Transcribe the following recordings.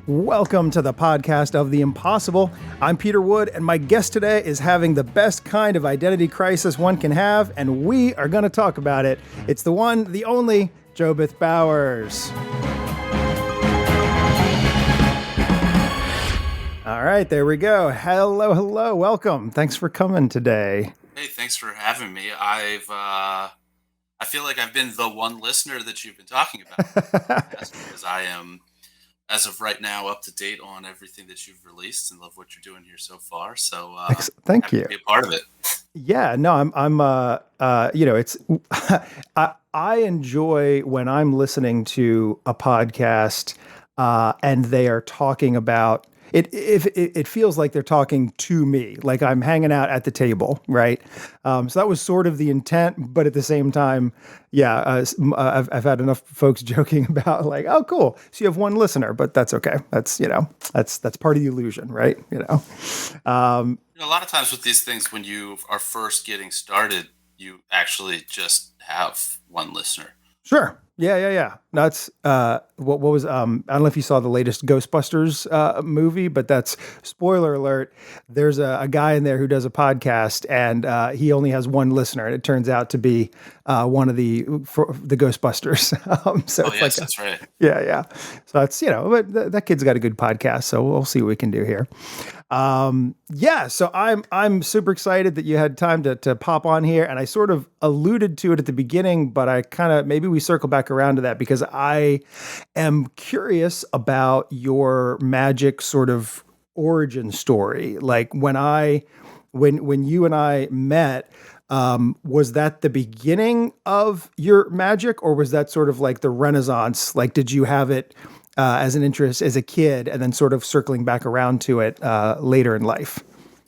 Welcome to the podcast of the impossible. I'm Peter Wood, and my guest today is having the best kind of identity crisis one can have, and we are going to talk about it. It's the one, the only, Jobeth Bowers. All right, there we go. Hello, welcome. Thanks for coming today. Hey, thanks for having me. I feel like I've been the one listener that you've been talking about because I am, as of right now, up to date on everything that you've released and love what you're doing here so far. So, Thank happy you. to be a part of it. Yeah, no, it's, I enjoy when I'm listening to a podcast, and they are talking about it. If it feels like they're talking to me, like I'm hanging out at the table, right? So that was sort of the intent, but at the same time, yeah, I've had enough folks joking about like, oh, cool, so you have one listener, but that's okay. That's that's part of the illusion, right? A lot of times with these things, when you are first getting started, you actually just have one listener. Sure. Yeah. No, that's what was I don't know if you saw the latest Ghostbusters movie, but that's spoiler alert. There's a guy in there who does a podcast, and he only has one listener, and it turns out to be one of the Ghostbusters. Yes, that's right. Yeah. So it's but that kid's got a good podcast, so we'll see what we can do here. So I'm super excited that you had time to pop on here, and I sort of alluded to it at the beginning, but I kind of maybe we circle back around to that because I am curious about your magic sort of origin story. Like when you and I met, was that the beginning of your magic, or was that sort of like the Renaissance? Like, did you have it as an interest as a kid, and then sort of circling back around to it later in life?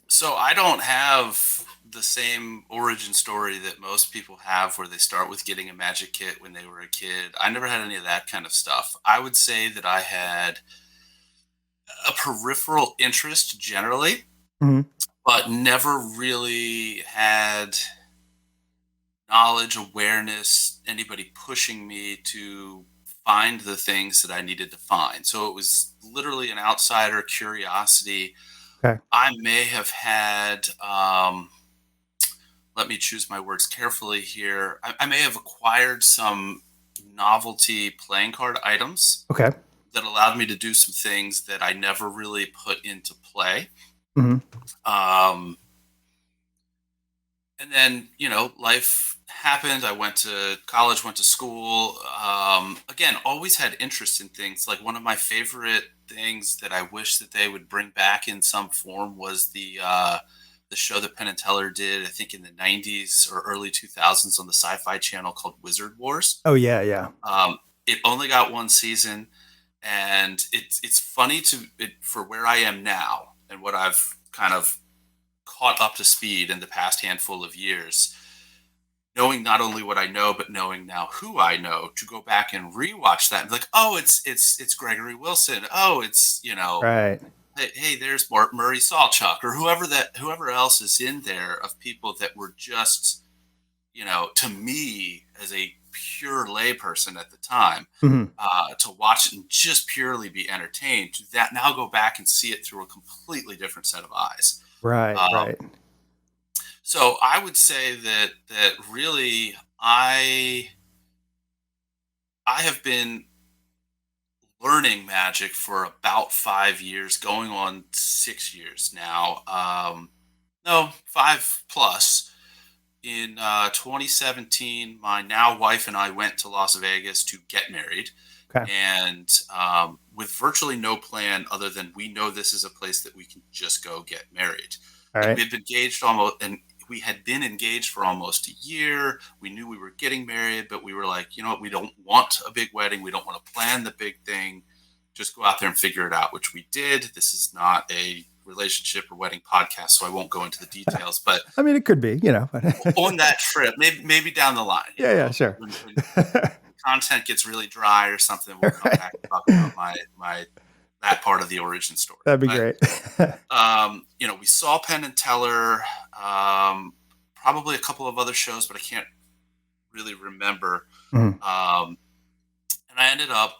So I don't have the same origin story that most people have where they start with getting a magic kit when they were a kid. I never had any of that kind of stuff. I would say that I had a peripheral interest generally, Mm-hmm. but never really had knowledge, awareness, anybody pushing me to find the things that I needed to find. So it was literally an outsider curiosity. Okay. I may have had, let me choose my words carefully here. I may have acquired some novelty playing card items Okay. that allowed me to do some things that I never really put into play. Mm-hmm. And then, life happened. I went to college, went to school. Again, always had interest in things. Like one of my favorite things that I wish that they would bring back in some form was the show that Penn and Teller did, I think in the 90s or early 2000s on the Sci-Fi Channel called Wizard Wars. Oh yeah. It only got one season, and it's funny for where I am now and what I've kind of caught up to speed in the past handful of years, knowing not only what I know, but knowing now who I know, to go back and rewatch that and be like, oh, it's Gregory Wilson. Oh, it's, Right. hey, there's Murray Salchuk or whoever else is in there of people that were just, to me as a pure layperson at the time, Mm-hmm. to watch it and just purely be entertained, to that now go back and see it through a completely different set of eyes. Right. So I would say that really I have been learning magic for about 5 years, going on 6 years now. No, 5 plus. In 2017, my now wife and I went to Las Vegas to get married. Okay. And with virtually no plan other than we know this is a place that we can just go get married. All Like right. we had been engaged almost, and we had been engaged for almost a year. We knew we were getting married, but we were like, you know what? We don't want a big wedding. We don't want to plan the big thing. Just go out there and figure it out, which we did. This is not a relationship or wedding podcast, so I won't go into the details. But I mean, it could be, on that trip, maybe down the line. Yeah, sure. When content gets really dry or something, we'll come Right. back and talk about my that part of the origin story. That'd be But, great. we saw Penn and Teller, probably a couple of other shows, but I can't really remember. Mhm. And I ended up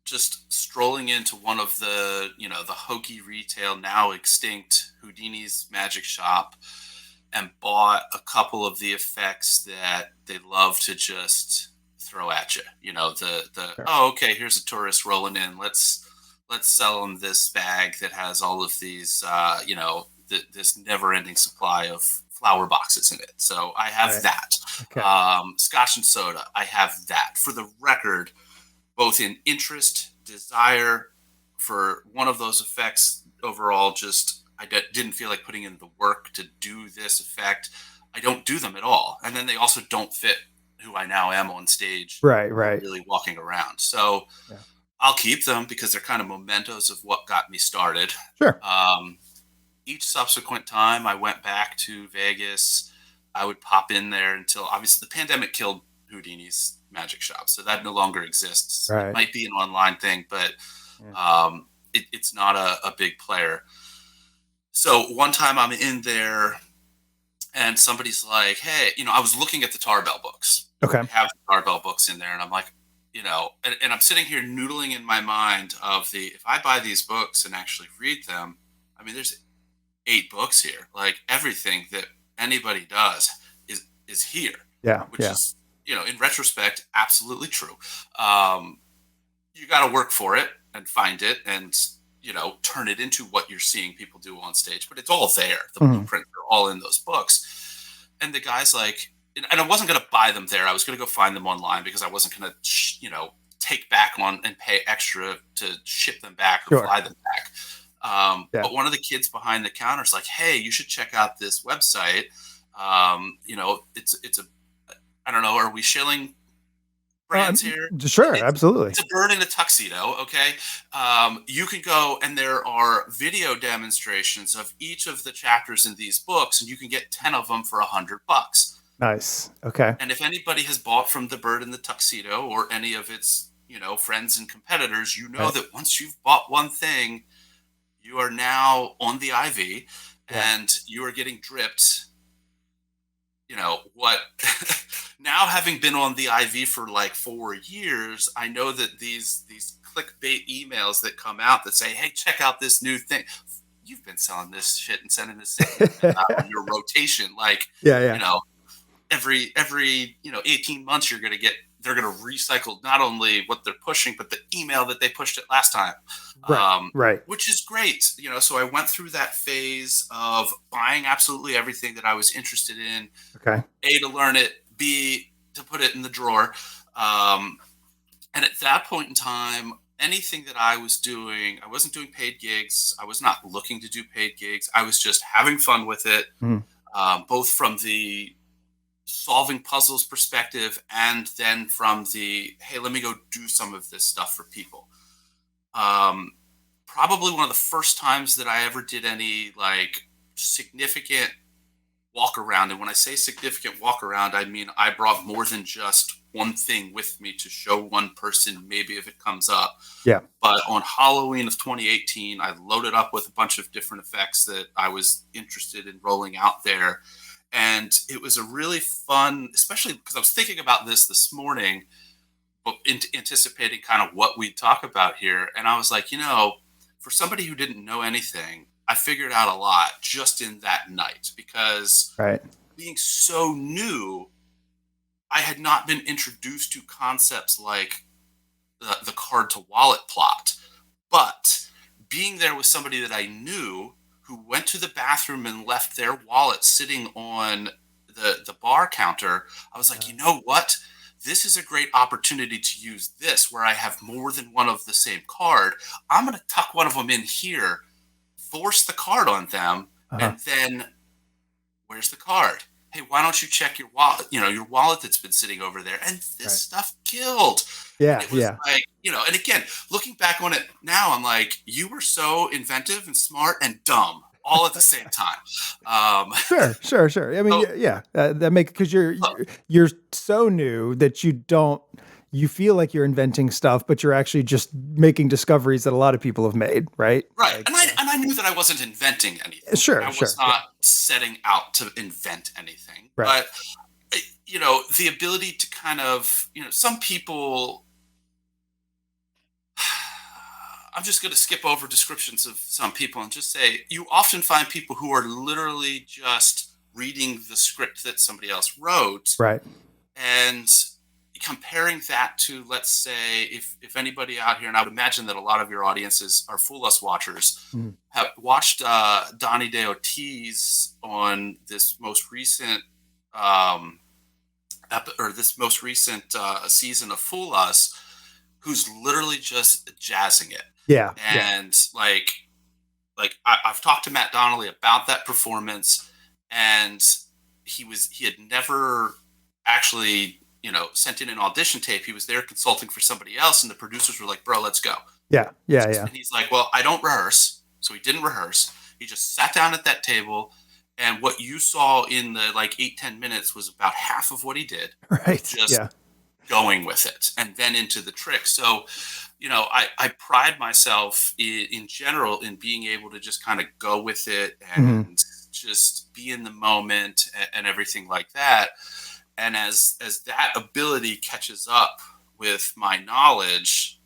just strolling into one of the, the hokey retail, now extinct Houdini's magic shop, and bought a couple of the effects that they love to just throw at you. Sure. Oh, okay, here's a tourist rolling in. Let's sell them this bag that has all of these, this never-ending supply of flower boxes in it. So I have Right. that. Okay. Scotch and soda, I have that. For the record, both in interest, desire for one of those effects overall, just didn't feel like putting in the work to do this effect. I don't do them at all. And then they also don't fit who I now am on stage, Right. Right. really walking around. So Yeah. I'll keep them because they're kind of mementos of what got me started. Sure. Um, each subsequent time I went back to Vegas, I would pop in there until obviously the pandemic killed Houdini's magic shop. So that no longer exists. It Right. might be an online thing, but Yeah. it's not a big player. So one time I'm in there and somebody's like, hey, I was looking at the Tarbell books. Okay. I have the Tarbell books in there, and I'm like, and I'm sitting here noodling in my mind of if I buy these books and actually read them, I mean, there's 8 books here. Like everything that anybody does is here, Yeah. which Yeah. is, in retrospect, absolutely true. Um, you got to work for it and find it and turn it into what you're seeing people do on stage, but it's all there. The Mhm. blueprints are all in those books. And the guy's like, and I wasn't going to buy them there. I was going to go find them online because I wasn't going to take back on and pay extra to ship them back or Sure. fly them back. Yeah. But one of the kids behind the counter is like, hey, you should check out this website. It's a, I don't know, are we shilling brands here? Sure. Absolutely. It's a bird in a tuxedo. Okay. You can go and there are video demonstrations of each of the chapters in these books, and you can get 10 of them for $100. Nice. Okay. And if anybody has bought from the bird in the tuxedo or any of its, friends and competitors, Right. that once you've bought one thing, you are now on the IV Yeah. and you are getting dripped. What now, having been on the IV for like 4 years, I know that these clickbait emails that come out that say, hey, check out this new thing. You've been selling this shit and sending this on your rotation. Like, Yeah. you Yeah. know, every 18 months they're going to recycle not only what they're pushing but the email that they pushed it last time, Right. Right. which is great. So I went through that phase of buying absolutely everything that I was interested in, Okay. A, to learn it, B, to put it in the drawer. And at that point in time, anything that I was doing, I wasn't doing paid gigs. I was not looking to do paid gigs. I was just having fun with it, Mhm. both from the solving puzzles perspective and then from the, hey, let me go do some of this stuff for people. Um, Probably one of the first times that I ever did any like significant walk around. And when I say significant walk around, I mean I brought more than just one thing with me to show one person, maybe if it comes up. Yeah. But on Halloween of 2018, I loaded up with a bunch of different effects that I was interested in rolling out there. And it was a really fun, especially because I was thinking about this morning, but anticipating kind of what we'd talk about here. And I was like, for somebody who didn't know anything, I figured out a lot just in that night because Right. being so new, I had not been introduced to concepts like the card to wallet plot. But being there with somebody that I knew who went to the bathroom and left their wallet sitting on the bar counter, I was like, you know what? This is a great opportunity to use this where I have more than one of the same card. I'm going to tuck one of them in here, force the card on them, Uh-huh. and then where's the card? Hey, why don't you check your wallet? Your wallet that's been sitting over there. And this Right. stuff killed. And Yeah. it was Yeah. like, and again, looking back on it now, I'm like, you were so inventive and smart and dumb all at the same time. Sure. I mean, So yeah. That makes because you're so new that you feel like you're inventing stuff, but you're actually just making discoveries that a lot of people have made, right? right. Like, And I knew that I wasn't inventing anything. sure, I was yeah, not setting out to invent anything. right. But the ability to kind of, some people I'm just going to skip over descriptions of some people and just say you often find people who are literally just reading the script that somebody else wrote Right. and comparing that to, let's say, if anybody out here, and I would imagine that a lot of your audiences are Fool Us watchers, Mhm. have watched Donnie Day Ortiz on this most recent um, or this most recent season of Fool Us, who's literally just jazzing it. Yeah. Yeah. And I've talked to Matt Donnelly about that performance, and he had never actually sent in an audition tape. He was there consulting for somebody else, and the producers were like, "Bro, let's go." Yeah. Yeah. Yeah. And he's like, "Well, I don't rehearse," so he didn't rehearse. He just sat down at that table, and what you saw in the like 8-10 minutes was about half of what he did, was Right. just Yeah. going with it and then into the trick. So, I pride myself in general in being able to just kind of go with it Mhm. and just be in the moment and everything like that. And as that ability catches up with my knowledge,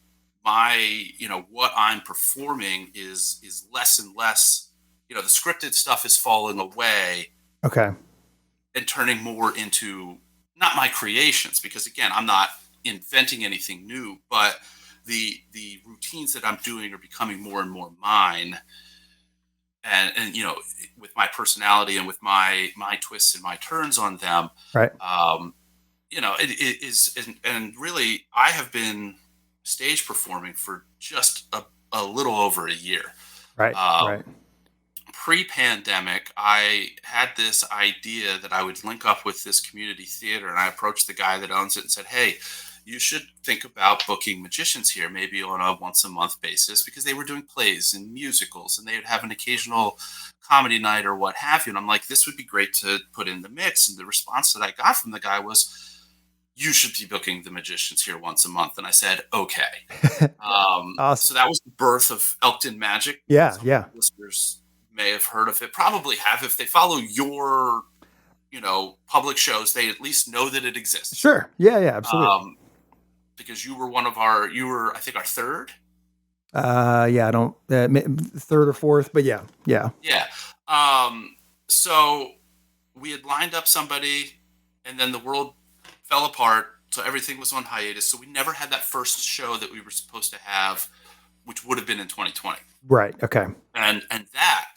my what I'm performing is less and less. The scripted stuff is falling away Okay. and turning more into not my creations, because again, I'm not inventing anything new, but the routines that I'm doing are becoming more and more mine, and with my personality and with my twists and my turns on them. Right. um it is, and really I have been stage performing for just a little over a year. Right. um Right. Pre-pandemic, I had this idea that I would link up with this community theater, and I approached the guy that owns it and said, "Hey, you should think about booking magicians here, maybe on a once a month basis," because they were doing plays and musicals, and they would have an occasional comedy night or what have you. And I'm like, this would be great to put in the mix. And the response that I got from the guy was, "You should be booking the magicians here once a month." And I said, "Okay." Awesome. So that was the birth of Elkton Magic. Yeah. Some of Yeah. the listeners may have heard of it, probably have. If they follow your, public shows, they at least know that it exists. Sure. Yeah. Yeah. Absolutely. Um, because you were, I think, our third. Yeah. I don't third or fourth, but yeah. Yeah. Yeah. So we had lined up somebody, and then the world fell apart. So everything was on hiatus. So we never had that first show that we were supposed to have, which would have been in 2020. Right. Okay. And that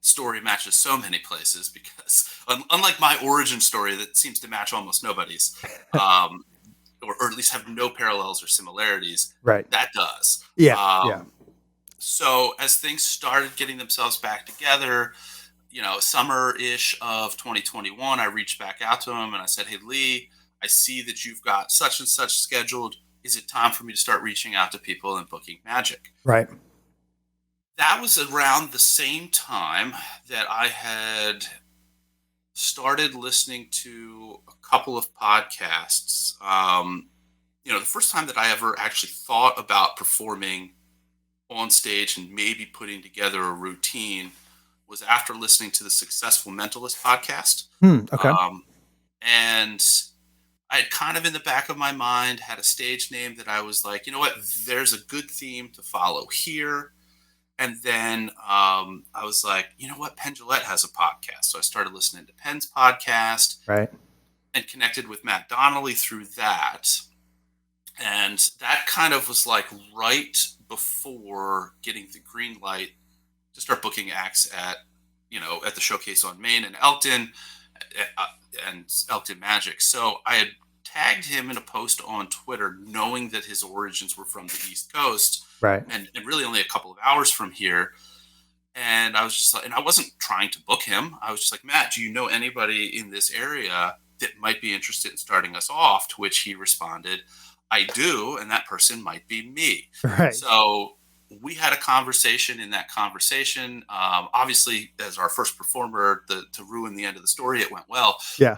story matches so many places because unlike my origin story that seems to match almost nobody's, or at least have no parallels or similarities, Right. that does. Yeah. Yeah. So as things started getting themselves back together, summer-ish of 2021, I reached back out to him and I said, "Hey, Lee, I see that you've got such and such scheduled. Is it time for me to start reaching out to people and booking magic?" Right. That was around the same time that I had started listening to a couple of podcasts. The first time that I ever actually thought about performing on stage and maybe putting together a routine was after listening to the Successful Mentalist podcast. Okay. And I had kind of in the back of my mind had a stage name that I was like, you know what, there's a good theme to follow here. And then I was like, you know what, Penn Jillette has a podcast. So I started listening to Penn's podcast Right. and connected with Matt Donnelly through that. And that kind of was like right before getting the green light to start booking acts at the showcase on Main and Elkton, uh, and Elkton Magic. So I had tagged him in a post on Twitter, knowing that his origins were from the East Coast, Right. and really only a couple of hours from here. And I was just like, and I wasn't trying to book him. I was just like, "Matt, do you know anybody in this area that might be interested in starting us off?" To which he responded, "I do, and that person might be me." Right. So we had a conversation. In that conversation, obviously, as our first performer, to ruin the end of the story, it went well. Yeah.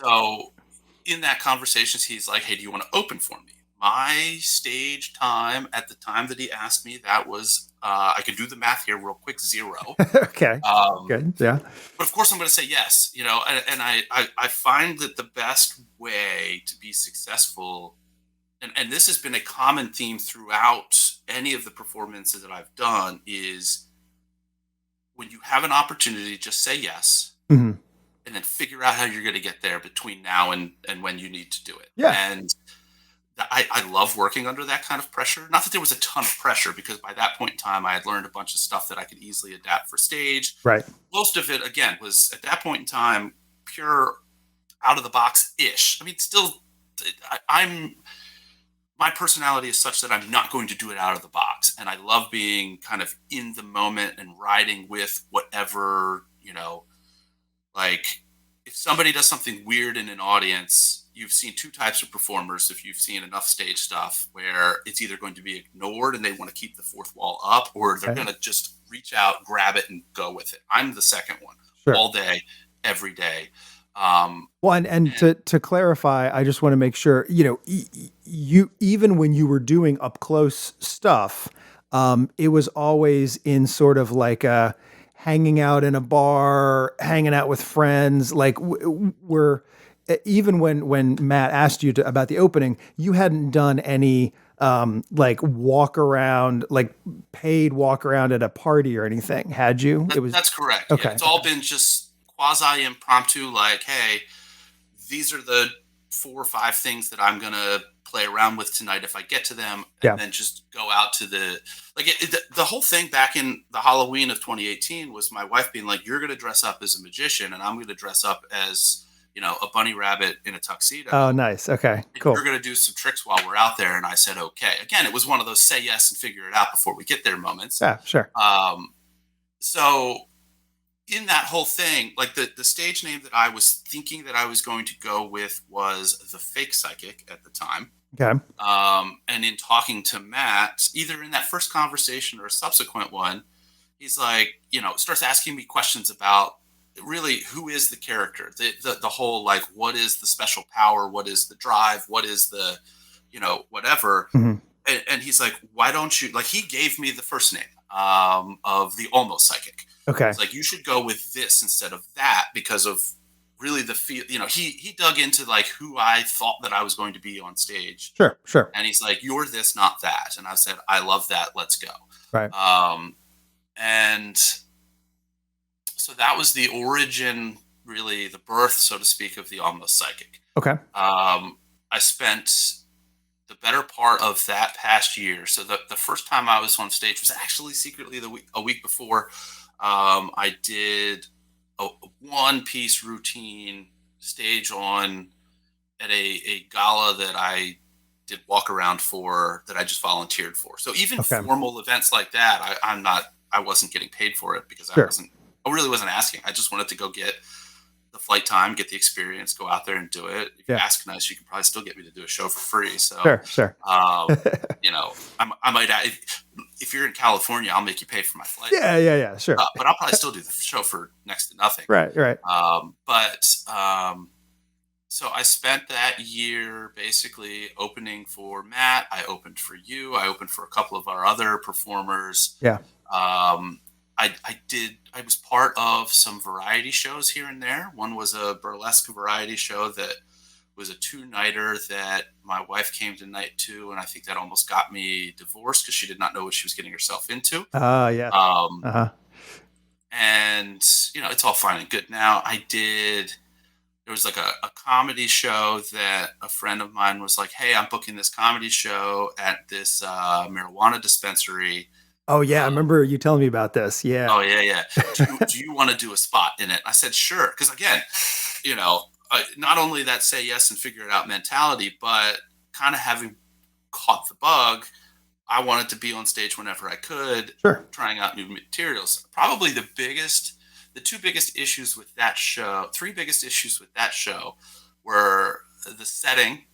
So in that conversation, he's like, "Hey, do you want to open for me?" My stage time at the time that he asked me, that was, I could do the math here real quick, 0. Okay. Um, Good. Yeah. but of course, I'm going to say yes, and I find that the best way to be successful, and this has been a common theme throughout any of the performances that I've done is when you have an opportunity, just say yes Hmm. and then figure out how you're going to get there between now and when you need to do it. Yeah. And I love working under that kind of pressure. Not that there was a ton of pressure, because by that point in time, I had learned a bunch of stuff that I could easily adapt for stage. Right. Most of it, again, was at that point in time pure out of the box ish. I mean, still, I'm my personality is such that I'm not going to do it out of the box, and I love being kind of in the moment and riding with whatever like, if somebody does something weird in an audience, you've seen two types of performers. If you've seen enough stage stuff, where it's either going to be ignored and they want to keep the fourth wall up, or they're Okay. going to just reach out, grab it, and go with it. I'm the second one, Sure. all day, every day. Um, Well, and and to clarify, I just want to make sure, you, even when you were doing up close stuff, it was always in sort of like a hanging out in a bar, hanging out with friends. Like we're even when Matt asked you about the opening, you hadn't done any like walk around, like paid walk around at a party or anything, had you? It was that's correct. Yeah, okay. it's all Okay. been just quasi impromptu. Like, hey, these are the 4 or 5 things that I'm gonna play around with tonight if I get to them, and Yeah. then just go out to the the whole thing back in the Halloween of 2018 was my wife being like, "You're gonna dress up as a magician, and I'm gonna dress up as a bunny rabbit in a Oh, tuxedo, nice. Okay. and you're Cool. gonna do some tricks while we're out there." And I said, "Okay." Again, it was one of those say yes and figure it out before we get there moments. Yeah. Sure. Um, so in that whole thing, like the stage name that I was thinking that I was going to go with was the Fake Psychic at the time. Okay. And in talking to Matt, either in that first conversation or a subsequent one, he's like, starts asking me questions about really who is the character, the whole, like, what is the special power, what is the drive, what is the, whatever. Hmm. And he's like, why don't you, like, he gave me the first name of the Almost Psychic. Okay. It's like, you should go with this instead of that, because of really the feel. He dug into like who I thought that I was going to be on stage, Sure. Sure. and he's like, "You're this, not that." And I said, "I love that. Let's go." Right. And so that was the origin, really the birth, so to speak, of the Almost Psychic. Okay. I spent the better part of that past year. So the first time I was on stage was actually secretly a week before. I did a one piece routine stage on at a gala that I did walk around for, that I just volunteered for. So even Okay. formal events like that, I wasn't getting paid for it, because Sure. I really wasn't asking. I just wanted to go get the flight time, get the experience, go out there and do it. If you Yeah. ask nice, you can probably still get me to do a show for free. So, Sure. Sure. I might, if you're in California, I'll make you pay for my flight. Yeah. Yeah. Yeah. Sure. But I'll probably still do the show for next to nothing. Right. Right. So I spent that year basically opening for Matt. I opened for you. I opened for a couple of our other performers. Yeah. Um, I was part of some variety shows here and there. One was a burlesque variety show that was a 2-nighter that my wife came to night 2, and I think that almost got me divorced because she did not know what she was getting herself into. Yeah. Um, Uh-huh. and it's all fine and good now. There was like a comedy show that a friend of mine was like, "Hey, I'm booking this comedy show at this marijuana dispensary. Oh yeah. I Uh, remember you telling me about this. Yeah. oh yeah, yeah. Do you want to do a spot in it?" I said, "Sure," because again, not only that say yes and figure it out mentality, but kind of having caught the bug, I wanted to be on stage whenever I could, Sure. trying out new materials. Probably the two biggest issues with that show, three biggest issues with that show, were the setting,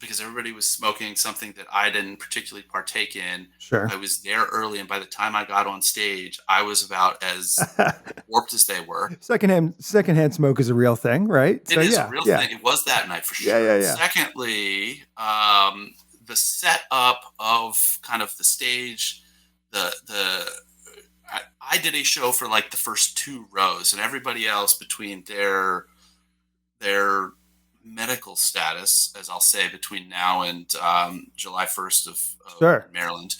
because everybody was smoking something that I didn't particularly partake in. Sure. I was there early, and by the time I got on stage, I was about as warped as they were. Secondhand smoke is a real thing, right? It So is a yeah. real Yeah. thing. It was that night for Yeah. sure. Yeah. Yeah. Secondly, the setup of kind of the stage, the I did a show for like the first 2 rows, and everybody else between their medical status, as I'll say, between now and July 1st of Sure. Maryland,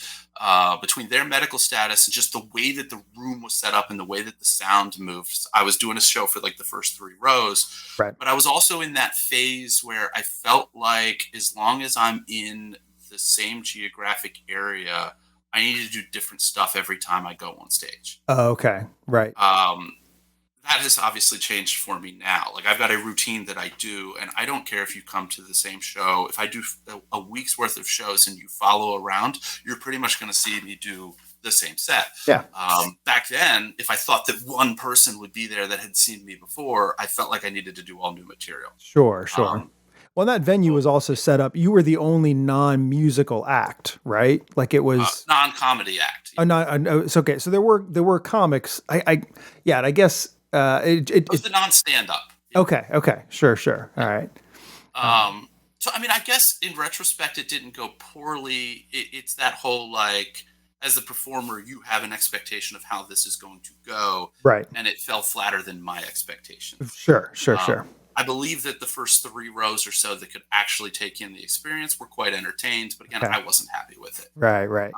between their medical status and just the way that the room was set up and the way that the sound moved. I was doing a show for like the first 3 rows, Right. but I was also in that phase where I felt like as long as I'm in the same geographic area, I need to do different stuff every time I go on stage. Oh, okay. Right. That has obviously changed for me now. Like I've got a routine that I do, and I don't care if you come to the same show. If I do a week's worth of shows and you follow around, you're pretty much going to see me do the same set. Yeah. Back then, if I thought that one person would be there that had seen me before, I felt like I needed to do all new material. Sure. Sure. Well, that venue was also set up. You were the only non-musical act, right? Like it was non-comedy act. it's okay. So there were comics. Yeah. And I guess It was the non-stand-up. Okay. Sure. All right. So I mean, I guess in retrospect, it didn't go poorly. It's that whole like, as the performer, you have an expectation of how this is going to go, Right. and it fell flatter than my expectations. Sure. I believe that the first 3 rows or so that could actually take in the experience were quite entertained, but again, Okay. I wasn't happy with it. Right.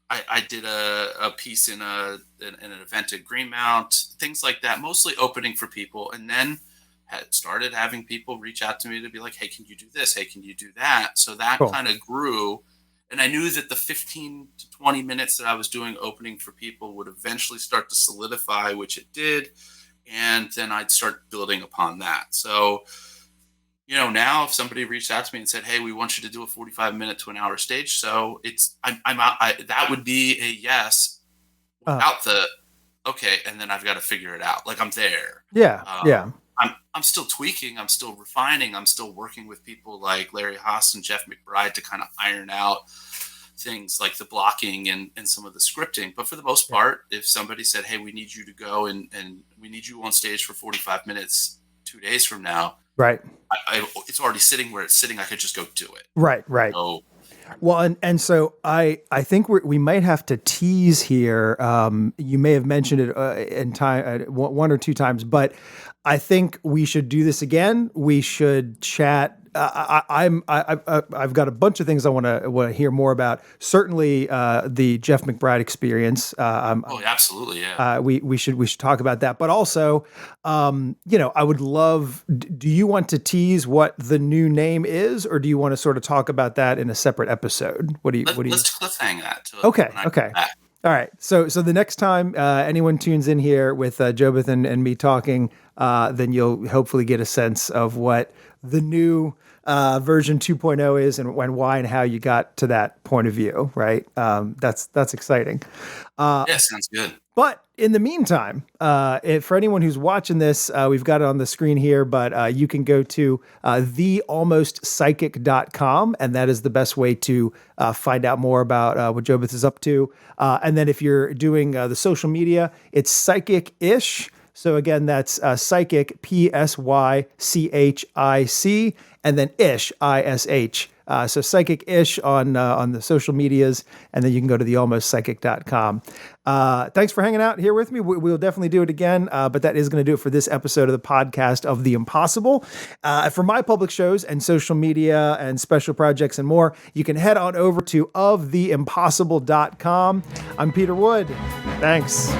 I did a piece in an event at Greenmount, things like that, mostly opening for people, and then had started having people reach out to me to be like, hey, can you do this? Hey, can you do that? So that Cool. kind of grew. And I knew that the 15 to 20 minutes that I was doing opening for people would eventually start to solidify, which it did. And then I'd start building upon that. So, now if somebody reached out to me and said, hey, we want you to do a 45-minute to an hour stage, so that would be a yes without the, okay, and then I've got to figure it out. Like I'm there. Yeah. I'm still tweaking. I'm still refining. I'm still working with people like Larry Haas and Jeff McBride to kind of iron out things like the blocking and some of the scripting. But for the most part, if somebody said, hey, we need you to go and we need you on stage for 45 minutes 2 days from now, Right. it's already sitting where it's sitting. I could just go do it. Right. So, Well, and so I think we might have to tease here. You may have mentioned it in time 1 or 2 times, but I think we should do this again. We should chat. I've got a bunch of things I want to hear more about. Certainly, the Jeff McBride experience. Absolutely, yeah. We should talk about that. But also, I would love. Do you want to tease what the new name is, or do you want to sort of talk about that in a separate episode? What do you? Let's cliffhang that. Okay. All right. So the next time anyone tunes in here with Jobeth and me talking, then you'll hopefully get a sense of what the new version 2.0 is and why and how you got to that point of view. Right. That's exciting. Yeah, sounds good. But in the meantime, for anyone who's watching this, we've got it on the screen here, but you can go to thealmostpsychic.com, and that is the best way to find out more about what Jobeth is up to. And then if you're doing the social media, it's psychic-ish. So again, that's psychic, PSYCHIC, and then ish, ISH. So psychic-ish on the social medias, and then you can go to thealmostpsychic.com. Thanks for hanging out here with me. We'll definitely do it again, but that is going to do it for this episode of the podcast of The Impossible. For my public shows and social media and special projects and more, you can head on over to oftheimpossible.com. I'm Peter Wood. Thanks.